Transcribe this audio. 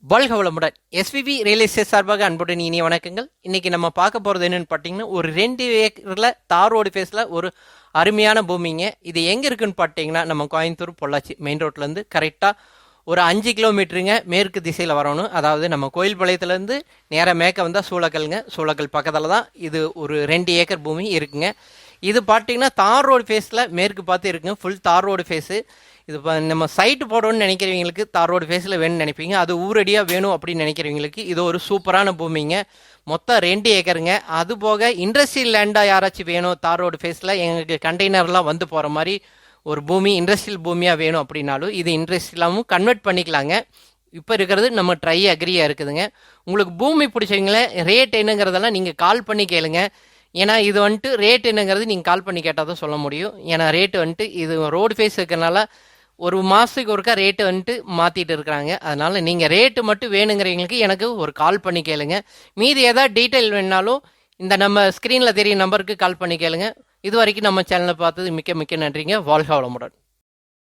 வாழ்க வளமுடன். SPB real estate சார்பாக அன்புடன் இனிய வணக்கங்கள். இன்னைக்கு நம்ம பார்க்க போகிறது என்னன்னு பார்த்தீங்கன்னா, ஒரு 2 ஏக்கரில் தார் ரோடு ஃபேஸில் ஒரு அருமையான பூமிங்க. இது எங்கே இருக்குன்னு பார்த்தீங்கன்னா, நம்ம கோயம்புத்தூர் பொள்ளாச்சி மெயின் ரோட்லேருந்து கரெக்டாக ஒரு 5 கிலோமீட்டருங்க மேற்கு திசையில் வரணும். அதாவது நம்ம கோயில்பாளையத்துலேருந்து நேராக மேற்க வந்தால் சூளக்கல்ங்க. சூளக்கல் பக்கத்தில் தான் இது ஒரு 2 ஏக்கர் பூமி இருக்குங்க. இது பார்த்தீங்கன்னா தார் ரோடு ஃபேஸில் மேற்கு பார்த்து இருக்குங்க. ஃபுல் தார் ரோடு ஃபேஸு. இது இப்போ நம்ம சைட்டு போடணும்னு நினைக்கிறவங்களுக்கு தார் ரோடு ஃபேஸில் வேணும்னு நினைப்பீங்க. அது ஊரடியாக வேணும் அப்படின்னு நினைக்கிறவங்களுக்கு இது ஒரு சூப்பரான பூமிங்க. மொத்தம் 2 ஏக்கருங்க. அது போக இண்டஸ்ட்ரியல் லேண்டாக யாராச்சும் வேணும் தார் ரோடு ஃபேஸில் எங்களுக்கு கண்டெய்னர்லாம் வந்து போகிற மாதிரி ஒரு பூமி இண்டஸ்ட்ரியல் பூமியாக வேணும் அப்படின்னாலும் இது இண்டஸ்ட்ரியலாகவும் கன்வெர்ட் பண்ணிக்கலாங்க. இப்போ இருக்கிறது நம்ம ட்ரை அக்ரியாக இருக்குதுங்க. உங்களுக்கு பூமி பிடிச்சவங்கள ரேட் என்னங்கிறதெல்லாம் நீங்கள் கால் பண்ணி கேளுங்க. ஏன்னா இது வந்துட்டு ரேட் என்னங்கிறது நீங்கள் கால் பண்ணி கேட்டால் தான் சொல்ல முடியும். ஏன்னா ரேட்டு வந்துட்டு இது ரோடு ஃபேஸ் இருக்கிறனால ஒரு மாதத்துக்கு ஒருக்கா ரேட்டு வந்துட்டு மாற்றிட்டு இருக்கிறாங்க. அதனால் நீங்கள் ரேட்டு மட்டும் வேணுங்கிறவங்களுக்கு எனக்கு ஒரு கால் பண்ணி கேளுங்க. மீதி ஏதாவது டீட்டெயில் வேணுனாலும் இந்த நம்ம ஸ்க்ரீனில் தெரியும் நம்பருக்கு கால் பண்ணி கேளுங்க. இது வரைக்கும் நம்ம சேனலை பார்த்தது மிக்க மிக்க நன்றிங்க. வாழ்க வளமுடன்.